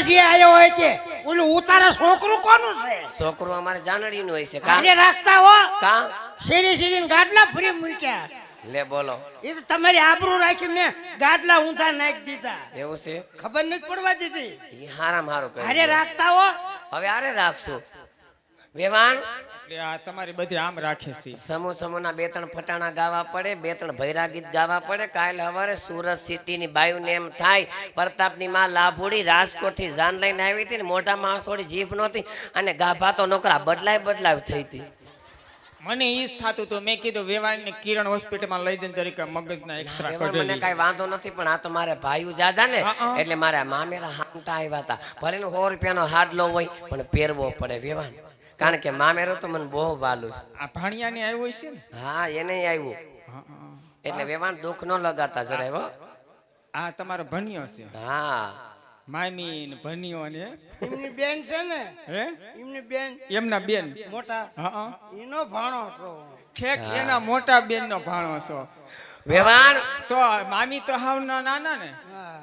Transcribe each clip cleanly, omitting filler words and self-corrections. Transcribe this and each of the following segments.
જે આયો હોય તે ઓલું ઉતારા છોકરું કોનું છે? છોકરો અમારે જાનડીનું હોય છે કાલે રાખતા હો કા શેરી શેરીને ગાડલા ફરી મૂક્યા. લે બોલો એ તો તમારી આબરૂ રાખી મેં ગાડલા ઊંધા નાખી દીધા. એવું છે ખબર નથી પડવા દીધી. ઈ હારામ હારું અરે કર્યું રાખતા હો. હવે આરે રાખશું વેવાણ એટલે આ તમારી બધી આમ રાખે છે. સમૂહ સમૂહના 2-3 ફટાણા ગાવા પડે 2-3 ભૈરા ગીત ગાવા પડે. કાલે સવારે સુરત સિટીની બાયુને એમ થાય પ્રતાપની માં લાભુડી રાજકોટથી જાન લઈને આવી હતી ને મોટા માણસ થોડી જીભ નહોતી અને ગાભા તો નોકરા બદલાય થઈ હતી. મને ઈ જ થાતું તો મેં કીધું વેવાણને કિરણ હોસ્પિટલમાં લઈ જઈને તરીકે મગજના એક્સ્ટ્રા વેવાણ મને કઢેલી. કાંઈ વાંધો નથી પણ આ તો મારે ભાઈઓ જાજા ને એટલે મારા મામેરા હામટા આવ્યા હતા. ભલે ને 100 રૂપિયાનો હાડલો હોય પણ પહેરવો પડે વેવાણ કારણ કે મામેરો તો મને બહુ વાલું છે. આ ભાણિયાને આવ્યો છે ને. હા એને આવ્યું એટલે વેવાણ દુઃખ ન લગાડતા જરાય હો. આ તમારો ભણિયો છે. હા મામી ને ભણિયો ને એમની બેન છે ને હે એમની બેન એમના બેન મોટા હા એનો ભાણો હતો. ઠેક એના મોટા બેન નો ભાણો છો વેવાણ તો મામી તો હાવ નાના ને. હા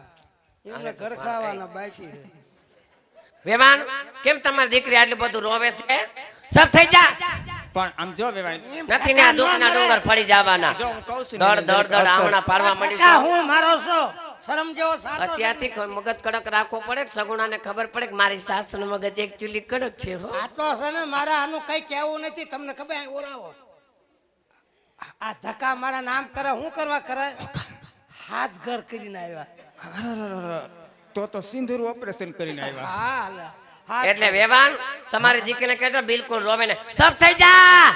એમને ઘર ખાવાના બાકી છે. વેવાણ કેમ તમારી દીકરી આટલું બધું રોવે છે? સબ થઈ જા પણ આમ જો વેવાણ નથી ને આ દુઃખના ડુંગર ફરી જવાના. જો હું કહું છું દડ દડ દડ આવણા પાડવા આ માંડીશું. હું મારો છો શરમ જેવો સાટો છે. અત્યારથી મગજ કડક રાખવો પડે. સગુણાને ખબર પડે કે મારી સાસુનું મગજ એકચ્યુઅલી કડક છે હો. આ તો છે ને મારે આનું કઈ કહેવું નથી. તમને ખબર અહીં ઓરાવો આ ધક્કા મારા નામ કરે હું કરવા કરે હાથ ઘર કરીને આવ્યા. તો સિંદૂર ઓપરેશન કરીને આવ્યા. હા લે. હાથ એટલે વેવાણ તમારી દીકરીને કહેજો બિલકુલ રોવે ને. સબ થઈ જા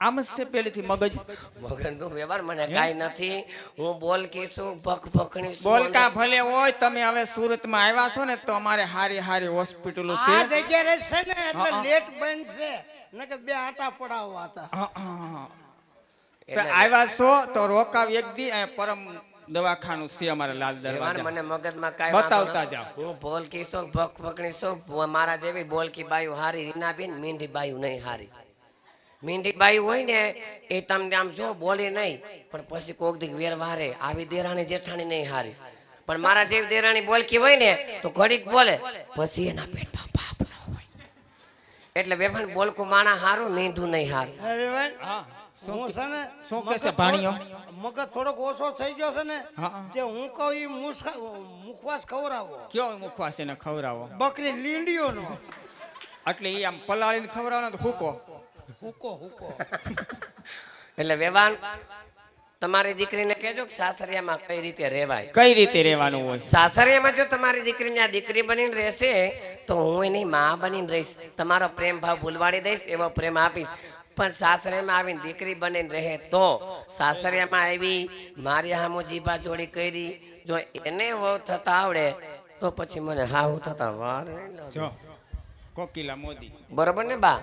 આમ જ છે પેલીથી મગજ. મગનનું વ્યવહાર મને કાઈ નથી. હું બોલકી છું ભખ ભખણી છું. બોલકા ભલે હોય તમે હવે સુરતમાં આવ્યા છો ને તો અમારે હારી હોસ્પિટલો છે. આ જગ્યા રહે છે ને એટલે લેટ બંધ છે નકે બે આટા પડાવવા હતા. તો આવ્યા છો તો રોકાવ એક દી પરમ દવાખાનું છે અમારે લાલ વેવાણ દરવાજા. મને મગજમાં કાઈ બતાવતા વાંધો જાઓ. નથી. હું બોલકી છું ભખ ભખણી છું. મારા જેવી બોલકી બાયું હારી રીનાબેન મીંઢી બાયું નહીં હારી. મીંઢી બાયું હોય ને એ તમને આમ જો બોલે નહીં પણ પછી કોક દી વેરવારે આવી દેરાણી જેઠાણી નહીં હારી. પણ મારા જેવી દેરાણી બોલકી હોય ને તો ઘડીક બોલે પછી એના પેટમાં પાપ ન હોય. એટલે વેવાણ બોલકું માણા હારું મીંઢું નહીં હારું. અરે ભાઈ હા હું છે ને શું કહે છે ભાણિયો? મગજ થોડોક ઓછો થઈ ગયો છે ને હા. જે હું કહું એ મુખવાસ ખવડાવો. કયો મુખવાસ એને ખવડાવો બકરી લીંડીઓ નો એટલે એ આમ પલાળીને ખવડાવવાનો તો હુકો. હુકો એટલે વેવાણ તમારી દીકરીને કહેજો કે સાસરિયામાં કઈ રીતે રહેવાય. કઈ રીતે રહેવાનું હોય? સાસરિયામાં જો તમારી દીકરીને આ દીકરી બનીને રહેશે તો હું એની માં બનીને રહીશ. તમારો પ્રેમ ભાવ ભૂલવાડી દઈશ એવો પ્રેમ આપીશ. પણ સાસરિયામાં આવીને દીકરી બનીને રહે તો સાસરિયામાં આવી મારી હામો જીભા જોડી કરી જો એને વહુ થતા આવડે તો પછી મને હાવ થતા વાર નહીં લાગે. જો કોકિલા મોદી. બરોબર ને બા?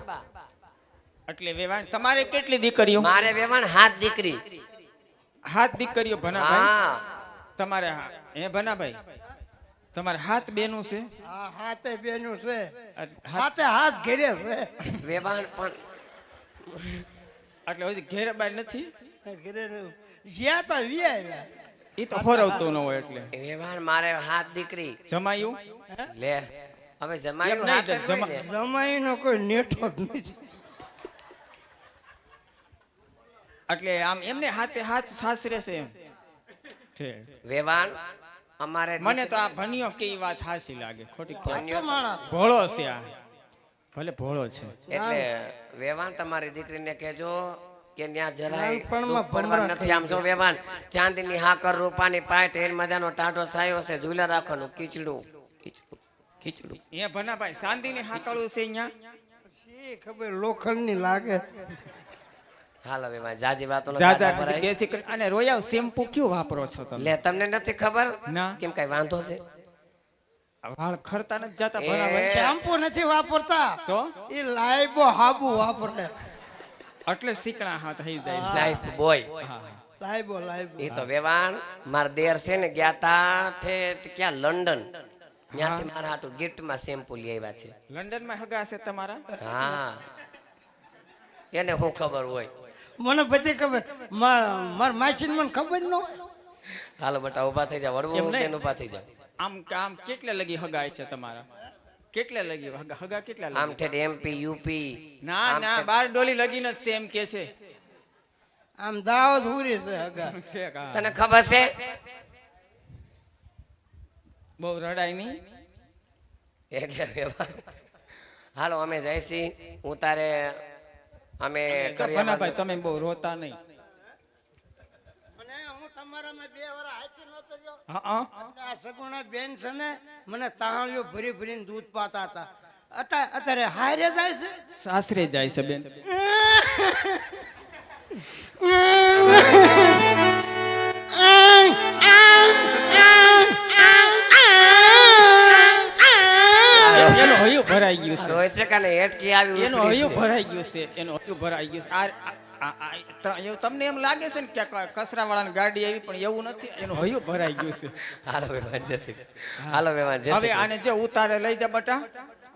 એટલે વેવાણ તમારે કેટલી દીકરીઓ? મારે વેવાણ 7 દીકરી. 7 દીકરીઓ ભનાભાઈ? હા તમારે હે ભનાભાઈ તમારે 7 બેનું છે? હા હાથે બેનું છે હાથ- હાથે હાથ ઘેરે છે વેવાણ પણ એટલે હજી ઘેર બાર નથી. ઘેરે જ્યાં તો વી આવ્યા એ તો ફરવતો ન હોય એટલે વેવાણ મારે 7 દીકરી. જમાયું લે હવે જમાયું એમ નહીં, હાથ જ હોય ને. જમાઈનો કોઈ નેઠો જ નથી. એટલે આમ એમને હાથ સાસરે છે એમ. ઠીક. વેવાણ અમારે મને તો આ ભણિયો કે ઈ વાત હાસી લાગે. ખોટી ભણ્યો તો- માણસ ભોળો છે આ. ભલે ભોળો છે. એટલે વેવાણ તમારી દીકરીને કહેજો કે ત્યાં જરાય નાનપણમાં દુઃખ પડવા ભમરા નથી. આમ જો વેવાણ ચાંદીની હાકર રૂપાની પાટ એન મજાનો ટાઢો સાયો છે ઝૂલા રાખવાનું ખીચડું ખીચડું ખીચડું. એ ભનાભાઈ ચાંદીની હાકળું છે અહીંયા. શી ખબર લોખંડની લાગે. હાલો વેવાણ જાજી વાતો જાજા દેશી કરી- અને રોયાવ શેમ્પુ કયું વાપરો છો તમે? લે તમને નથી ખબર ના. કેમ કઈ વાંધો છે? વાળ ખરતા નથી જતા એ- ભનાભાઈ? શેમ્પુ નથી વાપરતા તો એ લાઈબો હાબુ વાપરે. એટલે શીકણા હાથ થઈ જાય. Life boy. હા. લાઈબો લાઈબો એ તો વેવાણ મારા દેર છે ને ગયા તા ઠેઠ ક્યાં લંડન ત્યાંથી મારા હાટુ ગિફ્ટમાં શેમ્પુ લઈ આવ્યા છે. લંડન માં હગા છે તમારા? હા એને શું ખબર હોય. મને બધી ખબર માર માસીને મને ખબર ન હોય. હાલો બટા ઉભા થઈ જાવ એમ વડવું નહીં. બેન ઉભા થઈ જાવ. આમ કેટલે લગી હગાય છે તમારા? કેટલે લગી હગા કેટલા આમ લગી? ઠેઠ MP UP ના ના, બાર ડોલી લગી ન સેમ કે છે. આમ દાવત હુરી છે હગા. તને ખબર છે? બહુ રડાય નહીં. એટલે વ્યવહાર. હાલો અમે જઈશી ઉતારે અમે ભાઈ તમે બહુ રોતા નહીં. મને હું તમારામાં 2 વર્ષ હાથી નહોતો રહ્યો. હા એટલે આ સગુણા બેન છે ને મને તાહળીઓ ભરી ભરીને દૂધ પાતા હતા. અત્યારે હારે જાય છે. સાસરે જાય છે બેન. એનું હયું ભરાઈ ગયું છે. રોય છે કે ને હેટકી આવી એનું ઉપડી હયું છે. ભરાઈ ગયું છે. એનું હયું ભરાઈ ગયું છે. તમને એમ લાગે છે ને કે કચરા વાળાની ગાડી આવી, પણ એવું નથી. એનું હયું ભરાઈ ગયું છે. હાલો મહેમાન જય શ્રી કૃષ્ણ. હાલો મહેમાન જય હવે શ્રી આને જે ઉતારે લઈ જા બટા,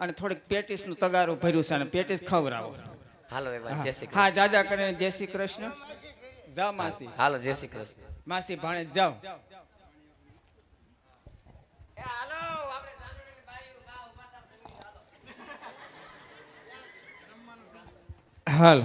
અને થોડીક પેટીસ નું તગારું ભર્યું છે, અને પેટીસ ખવડાવો. કૃષ્ણ. હાલો મહેમાન જય શ્રી હા, કૃષ્ણ. જાજા કરીને જય શ્રી કૃષ્ણ. જાઓ માસી. હાલો જય શ્રી કૃષ્ણ. માસી ભાણે જાઓ. હાલ